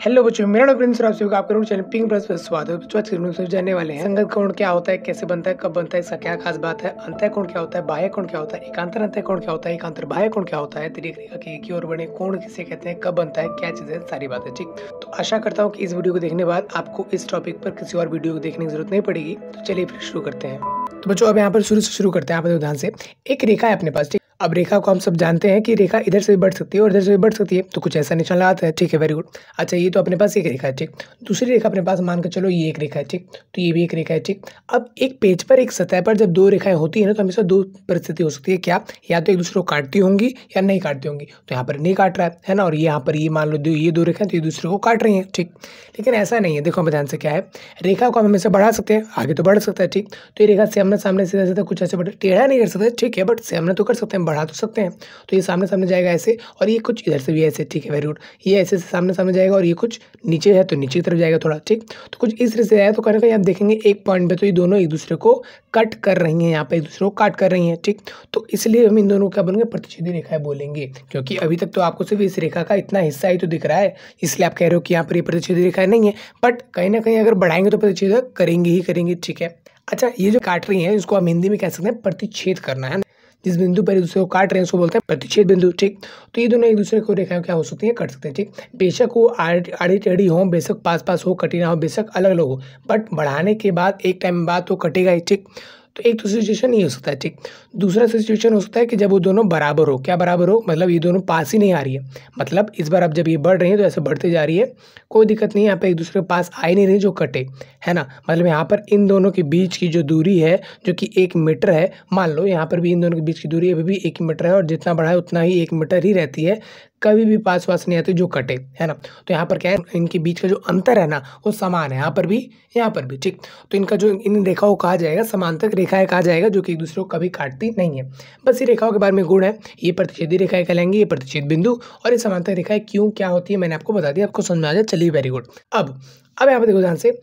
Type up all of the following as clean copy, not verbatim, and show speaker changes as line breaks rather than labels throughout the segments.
Hello बच्चों, मेरा नाम प्रिंस और आप सभी का आपका चैनल पिंक प्लस पर स्वागत है। बच्चों आज की वीडियो में जानने वाले हैं संगत कोण क्या होता है, कैसे बनता है, कब बनता है, इसका क्या खास बात है, अंतः कोण क्या होता है, बाह्य कोण क्या होता है, एकांतर अंतः कोण क्या होता है, एकांतर बाह्य कोण क्या होता है, तिर्यक रेखा के एक ही ओर बने कोण किसे कहते हैं, कब बनता है, क्या चीजें, सारी बातें। ठीक, तो आशा करता हूँ कि इस वीडियो को देखने के बाद आपको इस टॉपिक पर किसी और वीडियो को देखने की जरूरत नहीं पड़ेगी। तो चलिए फिर शुरू करते हैं। तो बच्चों अब यहाँ पर शुरू से शुरू करते हैं। आप देखो ध्यान से, एक रेखा है अपने पास। ठीक, अब रेखा को हम सब जानते हैं कि रेखा इधर से भी बढ़ सकती है और इधर से भी बढ़ सकती है। तो कुछ ऐसा निशान लगाता है। ठीक है, वेरी गुड। अच्छा, ये तो अपने पास एक रेखा है। ठीक, दूसरी रेखा अपने पास मान के चलो ये एक रेखा है। ठीक, तो ये भी एक रेखा है। ठीक, अब एक पेज पर एक सतह पर जब दो रेखाएं होती है ना, तो हमेशा दो परिस्थिति हो सकती है। क्या, या तो एक दूसरे को काटती होंगी या नहीं काटती होंगी। तो यहाँ पर नहीं काट रहा है ना, और यहाँ पर ये मान लो ये दो रेखाएं तो ये दूसरे को काट रही हैं। ठीक, लेकिन ऐसा नहीं है। देखो हम ध्यान से, क्या है, रेखा को हम हमेशा बढ़ा सकते हैं, आगे तो बढ़ सकता है। ठीक, तो ये रेखा सामने सामने सीधा सीधा कुछ ऐसे बढ़े, टेढ़ा नहीं कर सकते। ठीक है, बट सामने तो कर सकते हैं, बढ़ा तो सकते हैं। तो ये सामने सामने जाएगा ऐसे, और ये कुछ इधर से भी ऐसे। ठीक है, वेरी गुड। ये ऐसे से सामने सामने जाएगा, और ये कुछ नीचे है तो नीचे की तरफ जाएगा थोड़ा। ठीक, तो कुछ इस तरह से आया, तो कहीं ना कहीं आप देखेंगे एक पॉइंट पे तो ये दोनों एक दूसरे को कट कर रही हैं, यहाँ पे एक दूसरे को काट कर रही हैं। ठीक, तो इसलिए हम इन दोनों को क्या बोलेंगे, प्रतिच्छेदी रेखाएं बोलेंगे। क्योंकि अभी तक तो आपको सिर्फ इस रेखा का इतना हिस्सा ही तो दिख रहा है, इसलिए आप कह रहे हो कि यहाँ पर ये प्रतिच्छेदी रेखाएं नहीं है, बट कहीं ना कहीं अगर बढ़ाएंगे तो प्रतिच्छेद करेंगे ही करेंगे। ठीक है, अच्छा, ये जो काट रही है इसको हम हिंदी में कह सकते हैं प्रतिच्छेद करना, है ना। जिस बिंदु पर एक दूसरे को काट रहे हैं उसको बोलते हैं प्रतिच्छेद बिंदु। ठीक, तो ये दोनों एक दूसरे को रेखाएं क्या हो सकती है, कट सकते हैं। ठीक, बेशक वो आड़ी टेढ़ी हो, बेशक पास पास हो, कटी ना हो, बेशक अलग अलग हो, बट बढ़ाने के बाद एक टाइम बाद तो कटेगा ही। ठीक, तो एक तो सिचुएशन ये हो सकता है। ठीक, दूसरा सिचुएशन हो सकता है कि जब वो दोनों बराबर हो। क्या बराबर हो, मतलब ये दोनों पास ही नहीं आ रही है। मतलब इस बार अब जब ये बढ़ रही है तो ऐसे बढ़ते जा रही है, कोई दिक्कत नहीं है, यहाँ पे एक दूसरे के पास आ ही नहीं रही जो कटे, है ना। मतलब यहाँ पर इन दोनों के बीच की जो दूरी है जो कि 1 मीटर है, मान लो यहाँ पर भी इन दोनों के बीच की दूरी अभी भी 1 मीटर है, और जितना बढ़ा है उतना ही 1 मीटर ही रहती है, कभी भी पास वास नहीं आती जो कटे, है ना। तो यहाँ पर क्या है, इनके बीच का जो अंतर है ना वो समान है, यहाँ पर भी यहाँ पर भी। ठीक, तो इनका जो इन रेखाओं को कहा जाएगा समांतर रेखाएं कहा जाएगा, जो कि एक दूसरे को कभी काटती नहीं है। बस ये रेखाओं के बारे में गुण है, ये प्रतिच्छेदी रेखाएं कहलाएंगी, ये प्रतिच्छेद बिंदु, और ये समांतर रेखाएं क्यों क्या होती है मैंने आपको बता दिया, आपको समझ में आ जाए। चलिए, वेरी गुड। अब यहाँ पर देखो ध्यान से,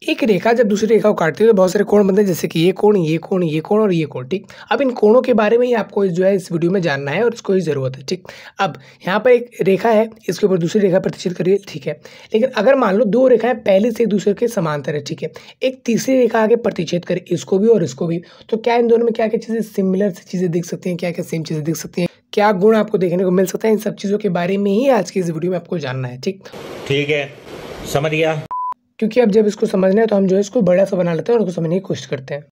एक रेखा जब दूसरी रेखा को काटती है तो बहुत सारे कोण बनते हैं, जैसे कि ये कोण, ये कोण, ये कोण और ये कोण। ठीक, अब इन कोणों के बारे में ही आपको जो है इस वीडियो में जानना है, और इसको ही जरूरत है। ठीक, अब यहाँ पर एक रेखा है, इसके ऊपर दूसरी रेखा प्रतिच्छेद करिए। ठीक है, लेकिन अगर मान लो दो रेखाएं पहले से एक दूसरे के समांतर है, ठीक है, एक तीसरी रेखा आगे प्रतिच्छेद करे, इसको भी और इसको भी, तो क्या इन दोनों में क्या क्या चीजें सिमिलर चीजें दिख सकती हैं, क्या क्या सेम चीजें दिख सकती हैं, क्या गुण आपको देखने को मिल सकता है, इन सब चीजों के बारे में ही आज की इस वीडियो में आपको जानना है। ठीक
है, समझ गया।
क्योंकि अब जब इसको समझना है तो हम जो है इसको बड़ा सा बना लेते हैं और उसको समझने की कोशिश करते हैं।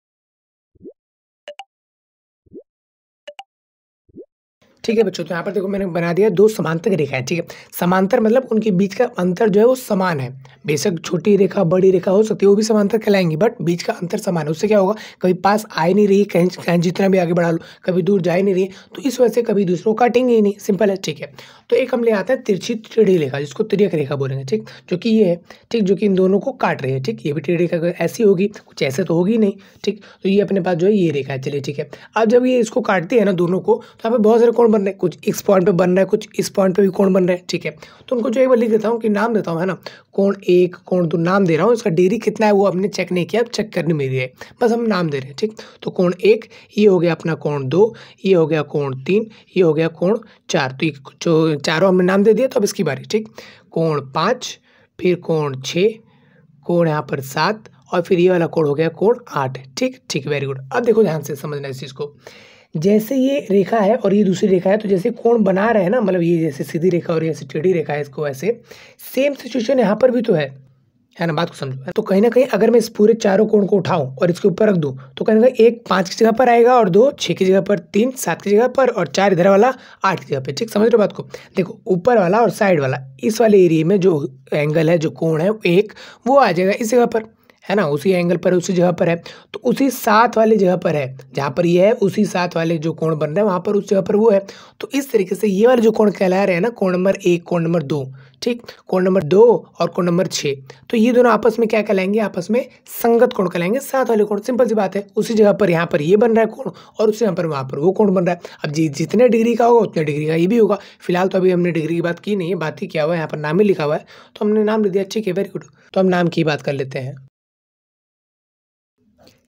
ठीक है बच्चों, तो यहाँ पर देखो मैंने बना दिया दो समांतर रेखाएं। ठीक है, समांतर मतलब उनके बीच का अंतर जो है वो समान है। बेशक छोटी रेखा बड़ी रेखा हो सकती है, वो भी समांतर कहलाएंगी, बट बीच का अंतर समान है। उससे क्या होगा, कभी पास आ ही नहीं रही, कहीं कहीं जितना भी आगे बढ़ा लो कभी दूर जा ही नहीं रही, तो इस वजह से कभी दूसरों को काटेंगे ही नहीं, सिंपल है। ठीक है, तो एक हम ले आते हैं तिरछी टेढ़ी रेखा, जिसको तिर्यक रेखा बोलेंगे। ठीक, जो कि ये है, ठीक, जो कि इन दोनों को काट रही है। ठीक, ये भी टेढ़ी रेखा ऐसी होगी, कुछ ऐसे तो होगी नहीं। ठीक, तो ये अपने पास जो है ये रेखा है। चलिए ठीक है, अब जब ये इसको काटती है ना दोनों को, तो यहाँ पे बहुत सारे कोण बन रहे हैं, कुछ इस पॉइंट पे बन रहा है, कुछ इस पॉइंट पे भी कोण बन रहे हैं। ठीक है, तो उनको जो एक बार लिख देता हूँ कि नाम देता हूँ, है ना, कोण 1 कोण 2 नाम दे रहा हूँ। इसका डिग्री कितना है वो हमने चेक नहीं किया, अब चेक करने मेरी है, बस हम नाम दे रहे हैं। ठीक, तो कोण 1 ये हो गया अपना कोण 2, ये हो गया कोण 3, ये हो गया कोण 4। तो ये जो चारों हमने नाम दे दिया, तो अब इसकी बारी। ठीक, कोण 5, फिर कोण 6, कोण यहाँ पर 7, और फिर ये वाला कोण हो गया कोण 8। ठीक ठीक, वेरी गुड। अब देखो ध्यान से समझना इस चीज़ को, जैसे ये रेखा है और ये दूसरी रेखा है, तो जैसे कोण बना रहे हैं ना, मतलब ये जैसे सीधी रेखा और ये ऐसे टेढ़ी रेखा है, इसको ऐसे सेम सिचुएशन यहाँ पर भी तो है ना। बात को समझो, तो कहीं ना कहीं अगर मैं इस पूरे चारों कोण को उठाऊं और इसके ऊपर रख दूं, तो कहीं ना कहीं 1 5 की जगह पर आएगा, और 2 6 की जगह पर, 3 7 की जगह पर, और 4 इधर वाला 8 की जगह पे। ठीक, समझ रहे हो बात को। देखो ऊपर वाला और साइड वाला इस वाले एरिया में जो एंगल है, जो कोण है एक, वो आ जाएगा इस जगह पर, है ना, उसी एंगल पर उसी जगह पर है। तो उसी साथ वाली जगह पर है जहाँ पर ये है, उसी साथ वाले जो कोण बन रहे हैं वहाँ पर उस जगह पर वो है। तो इस तरीके से ये वाले जो कोण कहला रहे हैं ना, कोण नंबर 1 कोण नंबर 2, ठीक, कोण नंबर 2 और कोण नंबर 6, तो ये दोनों आपस में क्या कहलाएंगे, आपस में संगत कोण कहलाएंगे, साथ वाले कोण। सिंपल सी बात है, उसी जगह पर यहाँ पर ये बन रहा है कोण, और उसी यहाँ पर वहाँ पर वो कोण बन रहा है। अब जितने डिग्री का होगा उतने डिग्री का ये भी होगा। फिलहाल तो अभी हमने डिग्री की बात की नहीं है, बात ही क्या हुआ है, यहाँ पर नाम ही लिखा हुआ है, तो हमने नाम दे दिया। ठीक है, वेरी गुड। तो हम नाम की बात कर लेते हैं।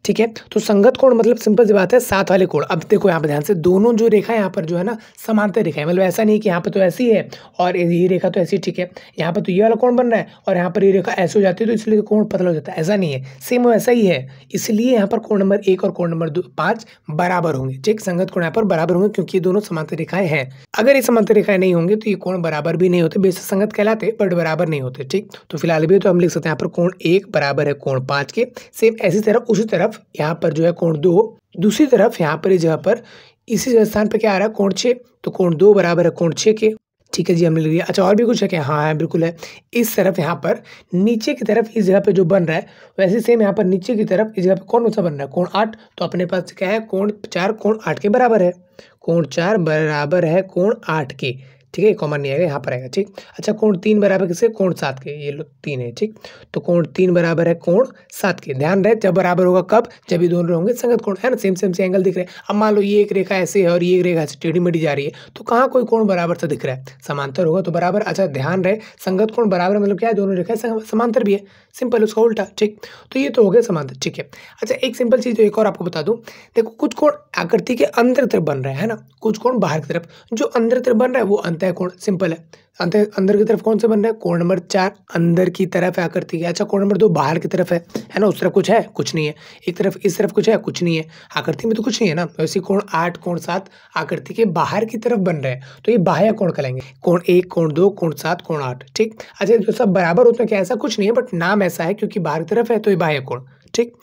ठीक है। तो संगत कोण मतलब सिंपल सी बात है साथ वाले कोण। अब देखो यहाँ पे ध्यान से दोनों जो रेखा यहाँ पर जो है ना समांतर रेखा है, मतलब ऐसा नहीं कि यहाँ पे तो ऐसी है और ये रेखा तो ऐसी, ठीक है। यहाँ पे तो ये वाला कोण बन रहा है और यहाँ पर ये रेखा ऐसे हो जाती है तो इसलिए कोण पतला हो जाता है, ऐसा नहीं है, सेम वैसा ही है। इसलिए यहाँ पर कोण नंबर 1 और कोण नंबर 5 बराबर होंगे, ठीक। संगत कोण यहाँ पर बराबर होंगे क्योंकि ये दोनों समांतर रेखाएं हैं। अगर ये समांतर रेखाएं नहीं होंगे तो ये कोण बराबर भी नहीं होते, बेशक संगत कहलाते बट बराबर नहीं होते, ठीक। तो फिलहाल भी तो हम लिख सकते हैं यहाँ पर कोण 1 बराबर है कोण 5 के। सेम ऐसी तरफ उसी तरफ यहाँ पर जो है कोण 2, दूसरी तरफ यहाँ पर इस जगह पर इसी स्थान पर क्या आ रहा है कोण 6, तो कोण 2 बराबर है कोण 6 के, ठीक है जी, हमने लिख दिया। अच्छा और भी कुछ है क्या? हाँ है, बिल्कुल है। इस तरफ यहाँ पर नीचे की तरफ इस जगह पे जो बन रहा है वैसे सेम यहाँ पर नीचे की तरफ इस जगह पे कौन सा बन रहा है कोण 8, तो अपने पास क्या है कोण 4 कोण 8 के बराबर है, कोण 4 बराबर है कोण 8 के, ठीक है। कॉमन नहीं आएगा, यहाँ पर आएगा, ठीक। अच्छा कोण 3 बराबर किसके? कोण 7 के, ये लो 3 है, ठीक। तो कोण 3 बराबर है कोण 7 के। ध्यान रहे जब बराबर होगा कब? जब ये दोनों होंगे संगत कोण, है ना, सेम सेम से एंगल दिख रहे हैं। अब मान लो ये एक रेखा ऐसे है और ये एक रेखा ऐसे टेढ़ी मेढ़ी जा रही है, तो कहाँ कोई कोण बराबर सा दिख रहा है? समांतर होगा तो बराबर। अच्छा ध्यान रहे संगत कोण बराबर मतलब क्या है? दोनों रेखाएं समांतर भी है, सिंपल उसका उल्टा, ठीक। तो ये तो हो गया समांतर, ठीक है। अच्छा एक सिंपल चीज एक और आपको बता दूं, देखो कुछ कोण आकृति के अंदर तरफ बन रहा है ना, कुछ कोण बाहर की तरफ। जो अंदर तरफ बन रहा है वो अंतः कोण, सिंपल है। अंदर की तरफ कौन से बन रहा है? कोण नंबर 4 अंदर की तरफ है आकृति के। अच्छा कोण नंबर 2 बाहर की तरफ है ना, उस तरफ कुछ है? कुछ नहीं है। एक तरफ इस तरफ कुछ है? कुछ नहीं है। आकृति में तो कुछ नहीं है ना। वैसे कोण 8 कोण 7 आकृति के बाहर की तरफ बन रहे हैं तो ये बाह्य कोण कहलाएंगे। कोण 1 कोण 2 कोण 7 कोण 8, ठीक। अच्छा जो सब बराबर होते हैं क्या? ऐसा कुछ नहीं है बट नाम ऐसा है क्योंकि बाहर की तरफ है तो ये बाह्य कोण, ठीक।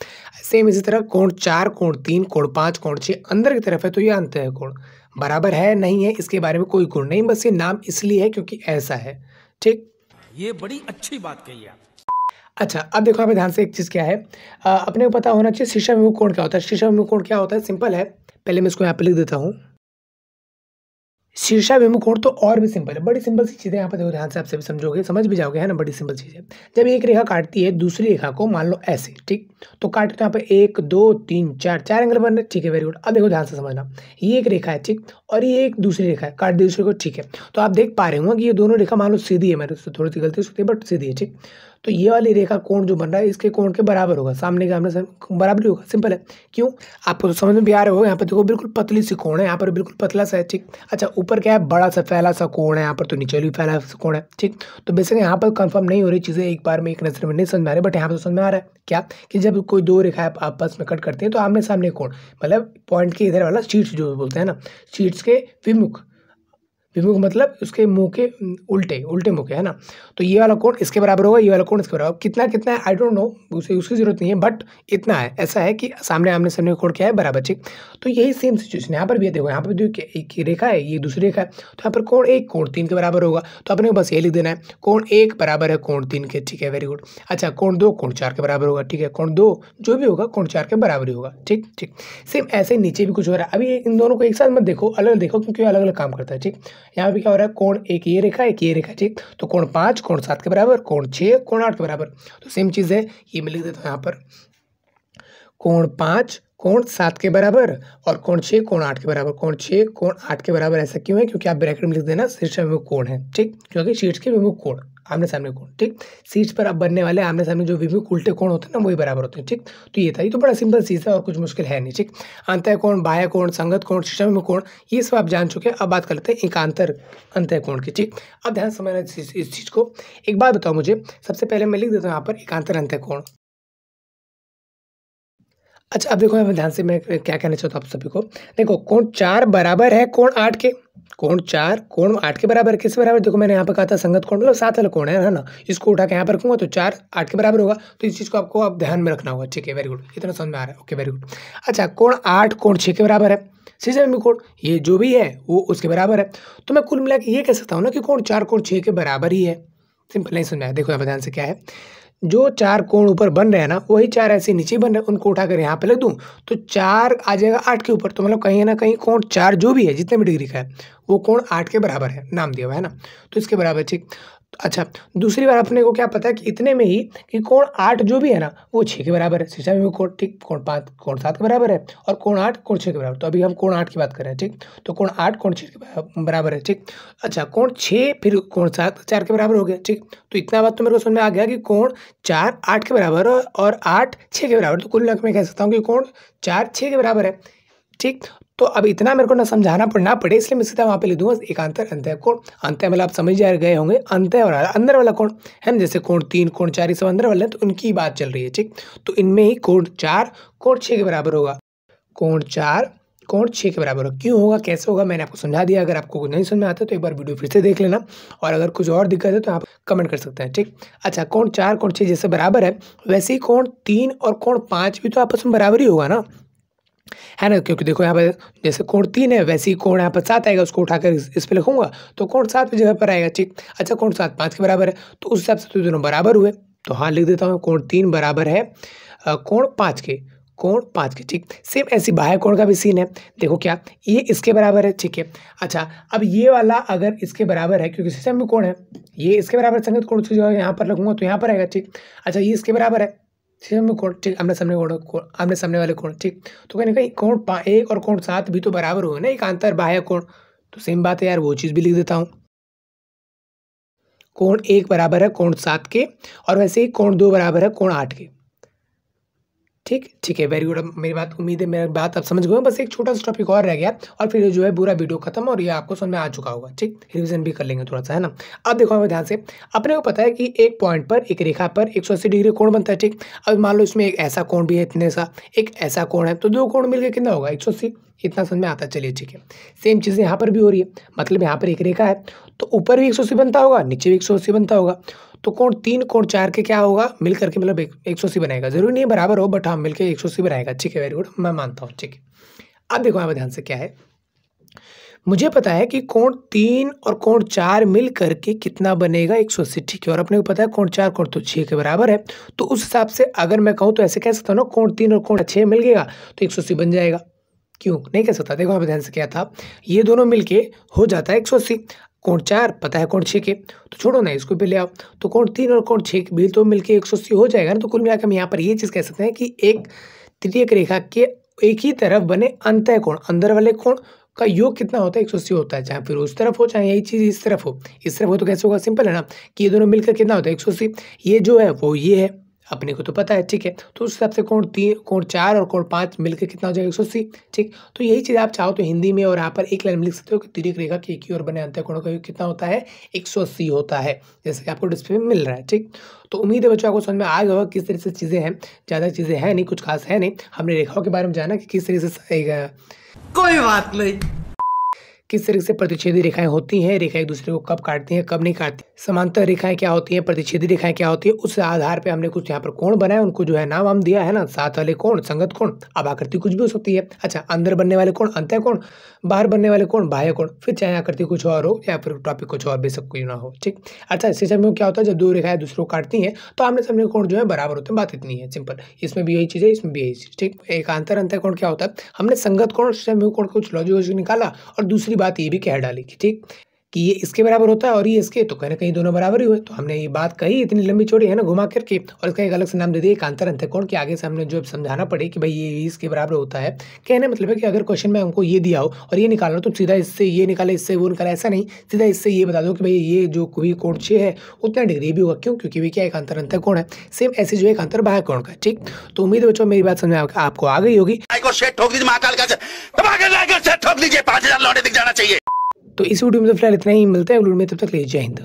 सेम इसी तरह कोण 4 कोण 3 कोण 5 कोण 6 अंदर की तरफ है तो ये अंतः कोण। बराबर है नहीं है इसके बारे में कोई गुण नहीं, बस ये नाम इसलिए है क्योंकि ऐसा है, ठीक।
ये बड़ी अच्छी बात कही आप।
अच्छा अब देखो यहाँ पे ध्यान से एक चीज क्या है, अपने को पता होना चाहिए शीर्षाभिमुख कोण क्या होता है। शीर्षाभिमुख कोण क्या होता है? सिंपल है, पहले मैं इसको यहाँ पे लिख देता हूँ। शीर्षाभिमुख कोण तो और भी सिंपल है, बड़ी सिंपल सी चीज़ है। यहाँ पर देखो ध्यान से आप सभी समझोगे, समझ भी जाओगे, है ना, बड़ी सिंपल चीज़ है। जब एक रेखा काटती है दूसरी रेखा को, मान लो ऐसे, ठीक, तो काटे तो यहाँ पे 1 2 3 4 एंगल बन रहे, ठीक है, वेरी गुड। अब देखो ध्यान से समझना, ये एक रेखा है, ठीक, और ये एक दूसरी रेखा है, काट दी दूसरे को, ठीक है। तो आप देख पा रहे होंगे कि ये दोनों रेखा मान लो सीधी है, मेरे से थोड़ी सी गलती हो सकती है बट सीधी है, ठीक। तो ये वाली रेखा कोण जो बन रहा है इसके कोण के बराबर होगा, सामने का आमने बराबर होगा, सिंपल है। क्यों? आपको तो समझ में भी आ रहा होगा। यहाँ पर देखो बिल्कुल पतली सी कोण है, यहाँ पर बिल्कुल पतला सा है, ठीक। अच्छा ऊपर क्या है? बड़ा सा फैला सा कोण है, यहाँ पर तो नीचे भी फैला सा कोण है, ठीक। तो बेसिकली यहाँ पर कंफर्म नहीं हो रही चीज़ें, एक बार में एक नजर में नहीं समझ में आ रही, बट यहाँ पर तो समझ में आ रहा है क्या कि जब कोई दो रेखा आपस में कट करती हैं तो आमने सामने कोण, मतलब पॉइंट के इधर वाला शीट्स जो बोलते हैं ना, शीट्स के विमुख, विमुख मतलब उसके मुंह के उल्टे उल्टे मुंह के, है ना। तो ये वाला कोण इसके बराबर होगा, ये वाला कोण इसके बराबर। कितना कितना है आई डोंट नो, उसकी जरूरत नहीं है, बट इतना है, ऐसा है कि सामने आमने सामने कोण क्या है? बराबर, ठीक। तो यही सेम सिचुएशन यहाँ पर भी है। देखो यहाँ पर भी एक रेखा है, ये दूसरी रेखा है, तो यहाँ पर कोण 1 कोण 3 के बराबर होगा, तो अपने को बस ये लिख देना है कोण 1 बराबर है कोण 3 के, ठीक है, वेरी गुड। अच्छा कोण 2 कोण 4 के बराबर होगा, ठीक है, कोण 2 जो भी होगा कोण 4 के बराबर ही होगा, ठीक ठीक। सेम ऐसे नीचे भी कुछ हो रहा है। अभी इन दोनों को एक साथ मत देखो, अलग देखो क्योंकि अलग अलग काम करता है, ठीक। यहाँ पे क्या हो रहा है? कोण एक ये रेखा एक ये रेखा, ठीक। तो कोण 5 कोण 7 के बराबर, कोण 6 कोण 8 के बराबर। तो सेम चीज़ है, ये मैं लिख देता हूँ यहाँ पर कोण 5 कोण 7 के बराबर और कोण 6 कोण 8 के बराबर। कोण 6 कोण 8 के बराबर ऐसा क्यों है? क्योंकि आप ब्रैकेट में लिख देना शीर्षाभिमुख कोण है, ठीक, क्योंकि शीर्ष के विमुख कोण आमने सामने कोण, ठीक। शीर्ष पर अब बनने वाले आमने सामने जो विमुख उल्टे कोण होते हैं ना वही बराबर होते हैं, ठीक। तो ये था, ये तो बड़ा सिंपल चीज़ है और कुछ मुश्किल है नहीं, ठीक। अंतः कोण, बाह्य कोण, संगत कोण, शीर्षाभिमुख कोण, ये सब आप जान चुके हैं। अब बात कर लेते हैं एकांतर अंतः कोण की, ठीक। अब ध्यान से समझना इस चीज़ को। एक बात बताओ मुझे, सबसे पहले मैं लिख देता हूँ यहाँ पर एकांतर अंतः कोण। अच्छा अब देखो यहाँ पे ध्यान से मैं क्या कहना चाहता हूँ आप सभी को। देखो कोण 4 बराबर है कोण 8 के, कोण 4 कोण 8 के बराबर, किस बराबर? देखो मैंने यहाँ पे कहा था संगत कोण मतलब साथ वाला कोण है ना, इसको उठा के यहाँ पर रखूंगा तो 4 8 के बराबर होगा। तो इस चीज़ को आपको अब ध्यान में रखना होगा, ठीक है, वेरी गुड, इतना समझ में आ रहा है, ओके वेरी गुड। अच्छा कोण 8 कोण 6 के बराबर है, शीर्षाभिमुख कोण ये जो भी है वो उसके बराबर है। तो मैं कुल मिला के ये कह सकता हूँ ना कि कोण 4 कोण 6 के बराबर ही है। सिंपल, नहीं समझ में आया? देखो यहाँ पे ध्यान से क्या है, जो 4 कोण ऊपर बन रहे हैं ना वही 4 ऐसे नीचे बन रहे हैं, उनको उठाकर यहाँ पे लग दूं तो 4 आ जाएगा 8 के ऊपर। तो मतलब कहीं ना कहीं कोण 4 जो भी है जितने भी डिग्री का है वो कोण 8 के बराबर है, नाम दिया हुआ है ना, तो इसके बराबर, ठीक। अच्छा, दूसरी बार अपने को क्या पता है कि इतने में ही कि कोण 8 जो भी है ना वो 6 के बराबर है। शीशा में कोण ठीक कोण 5 कोण 7 के बराबर है और कोण 8 कोण 6 के बराबर। तो अभी हम कोण 8 की बात कर रहे हैं, ठीक। तो कोण 8 कोण 6 के बराबर है, ठीक। अच्छा, कोण 6 फिर कोण 7 4 के बराबर हो गया, ठीक। तो इतना बात तो मेरे को समझ में आ गया कि कोण 4 8 के बराबर और 8 6 के बराबर। तो कुल मिलाकर मैं कह सकता हूँ कि कोण 4 6 के बराबर है, ठीक। तो अब इतना मेरे को ना समझाना पड़ना पड़े, इसलिए मैं सीधा वहाँ पे लिख दूंगा एकांतर अंतः कोण। अंतः मतलब आप समझ जा गए होंगे, अंतः और अंदर वाला कोण है ना, जैसे कोण 3 कोण 4 ये सब अंदर वाले हैं, तो उनकी बात चल रही है, ठीक। तो इनमें ही कोण 4 कोण 6 के बराबर होगा। कोण 4 कोण 6 के बराबर होगा। क्यों होगा, कैसे होगा, मैंने आपको समझा दिया। अगर आपको कुछ नहीं समझ में आता तो एक बार वीडियो फिर से देख लेना, और अगर कुछ और दिक्कत है तो आप कमेंट कर सकते हैं, ठीक। अच्छा, कोण 4 कोण 6 जैसे बराबर है, वैसे ही कोण 3 और कोण 5 भी तो आपस में बराबर ही होगा ना, है ना। क्योंकि देखो यहाँ पर जैसे कोण 3 है वैसे ही कोण यहाँ पर 7 आएगा, उसको उठाकर इस पे लिखूंगा तो कोण 7 की जगह पर आएगा, ठीक। अच्छा, कोण 7 5 के बराबर है, तो उस हिसाब से तो दोनों बराबर हुए। तो हाँ लिख देता हूँ, कोण 3 बराबर है कोण 5 के, कोण 5 के, ठीक। सेम ऐसी बाह्य कोण का भी सीन है। देखो क्या ये इसके बराबर है, ठीक है। अच्छा, अब ये वाला अगर इसके बराबर है, क्योंकि शीशम में कोण है, ये इसके बराबर संगत कोण जो है यहाँ पर रखूंगा तो यहाँ पर आएगा, ठीक। अच्छा, ये इसके बराबर है शीशम में कोण, ठीक। आमने सामने कोण आमने सामने वाले कोण, ठीक। तो कहीं ना कहीं कोण 1 और कोण 7 भी तो बराबर हुए ना, एकांतर बाह्य कोण। तो सेम बात है यार, वो चीज़ भी लिख देता हूँ। कोण 1 बराबर है कोण 7 के, और वैसे ही कोण 2 बराबर है कोण 8 के, ठीक। ठीक है, वेरी गुड। अब मेरी बात, उम्मीद है मेरी बात आप समझ गए। बस एक छोटा सा टॉपिक और रह गया और फिर जो है पूरा वीडियो खत्म, और ये आपको समझ में आ चुका होगा, ठीक। रिवीजन भी कर लेंगे थोड़ा सा, है ना। अब देखो हमें ध्यान से, अपने को पता है कि एक पॉइंट पर एक रेखा पर 180 डिग्री कोण बनता है, ठीक। अब मान लो इसमें एक ऐसा कोण भी है, इतने सा एक ऐसा कोण है, तो दो कोण मिलकर कितना होगा 180। इतना समझ में आता है, चलिए ठीक है। सेम चीज़ें यहाँ पर भी हो रही है, मतलब यहाँ पर एक रेखा है तो ऊपर भी 180 बनता होगा, नीचे भी 180 बनता होगा। तो कोण 3 कोण 4 के क्या होगा मिल करके, मतलब 180 बनाएगा। जरूरी नहीं बराबर हो, बट हाँ मिलकर 180 बनाएगा, ठीक है। वेरी गुड, मैं मानता हूँ, ठीक है। अब देखो यहाँ पर ध्यान से क्या है, मुझे पता है कि कोण 3 और कोण 4 मिल करके कितना बनेगा 180, ठीक है। और अपने को पता है कोण 4 कोण तो 6 के बराबर है, तो उस हिसाब से अगर मैं कहूँ तो ऐसे कह सकता हूँ ना, कोण 3 और कोण 6 मिल गया तो 180 बन जाएगा। क्यों नहीं कह सकता, देखो यहाँ पे ध्यान से क्या था, ये दोनों मिलके हो जाता है 180। कोण 4 पता है कोण 6 के, तो छोड़ो ना इसको पे ले आओ, तो कोण 3 और कोण 6 भी तो मिलके 180 हो जाएगा ना। तो कुल मिलाकर हम यहाँ पर ये चीज़ कह सकते हैं कि एक तृतीयक रेखा के एक ही तरफ बने अंतः कोण, अंदर वाले कोण का योग कितना होता है 180 होता है। चाहे फिर उस तरफ हो, चाहे यही चीज़ इस तरफ हो। इस तरफ हो तो कैसे होगा, सिंपल है ना, कि ये दोनों मिलकर कितना होता है 180। ये जो है वो ये है, अपने को तो पता है, ठीक है। तो उस हिसाब से कोण 3 कोण 4 और कोण 5 मिलकर कितना हो जाएगा 180, ठीक। तो यही चीज़ आप चाहो तो हिंदी में और यहाँ पर एक लाइन में लिख सकते हो कि तिर्यक रेखा के एक ही ओर बने अंतः कोणों का योग कितना होता है 180 होता है, जैसे कि आपको डिस्प्ले में मिल रहा है, ठीक। तो उम्मीद है बच्चों आपको समझ में आ गया होगा किस तरह से चीज़ें हैं। ज़्यादा चीज़ें हैं नहीं, कुछ खास है नहीं। हमने रेखाओं के बारे में जाना कि किस तरह से
कोई बात नहीं।
किस तरह से प्रतिच्छेदी रेखाएं होती हैं, रेखा एक दूसरे को कब काटती हैं कब नहीं काटती, समांतर रेखाएं क्या होती हैं, प्रतिच्छेदी रेखाएं क्या होती है, उस आधार पे हमने कुछ यहाँ पर कोण बनाए, उनको जो है नाम हम दिया है ना, साथ वाले कोण, संगत कोण। अब आकृति कुछ भी हो सकती है। अच्छा, अंदर बनने वाले कोण अंतः कोण, बाहर बनने वाले कोण बाह्य कोण, फिर चाहे आकृति कुछ और हो या फिर टॉपिक कुछ और बेशक कोई ना हो, ठीक। अच्छा, इस में क्या होता है, जब दो रेखाएं दूसरे को काटती हैं तो आमने सामने कोण जो है बराबर होते हैं, बात इतनी है, सिंपल। इसमें भी यही चीज़ है, इसमें भी यही चीज़, ठीक। एकांतर अंतः कोण क्या होता है, हमने संगत कोण कोण कुछ लॉजिक निकाला, और दूसरी बात ये भी कह डाली कि ठीक कि ये इसके बराबर होता है और ये इसके, तो कहीं ना कहीं दोनों बराबर ही हुए। तो हमने ये बात कही इतनी लंबी चौड़ी है ना घुमा करके, और इसका एक अलग से नाम दे दिया एकांतर अंतः कोण, के आगे से हमने जो समझाना पड़े कि भाई ये इसके बराबर होता है। कहने मतलब है कि अगर क्वेश्चन में हमको ये दिया हो और ये निकालना, तो सीधा इससे ये निकाले इससे वो निकाले, ऐसा नहीं, सीधा इससे ये बता दो कि भाई ये जो कोई कोण 6 है उतना डिग्री भी होगा। क्यों, क्योंकि भी क्या एकांतर अंतः कोण है। सेम ऐसे जो एकांतर बाह्य कोण का, ठीक। तो उम्मीद है बच्चों मेरी बात समझ में आपको आ गई होगी।
ठोक दीजिए महाकाल का, ठोक दीजिए 5000 लौटे दिख जाना चाहिए।
तो इस वीडियो में तो फिलहाल इतना ही, मिलते हैं अगली वीडियो में, तब तक के लिए जय हिंद।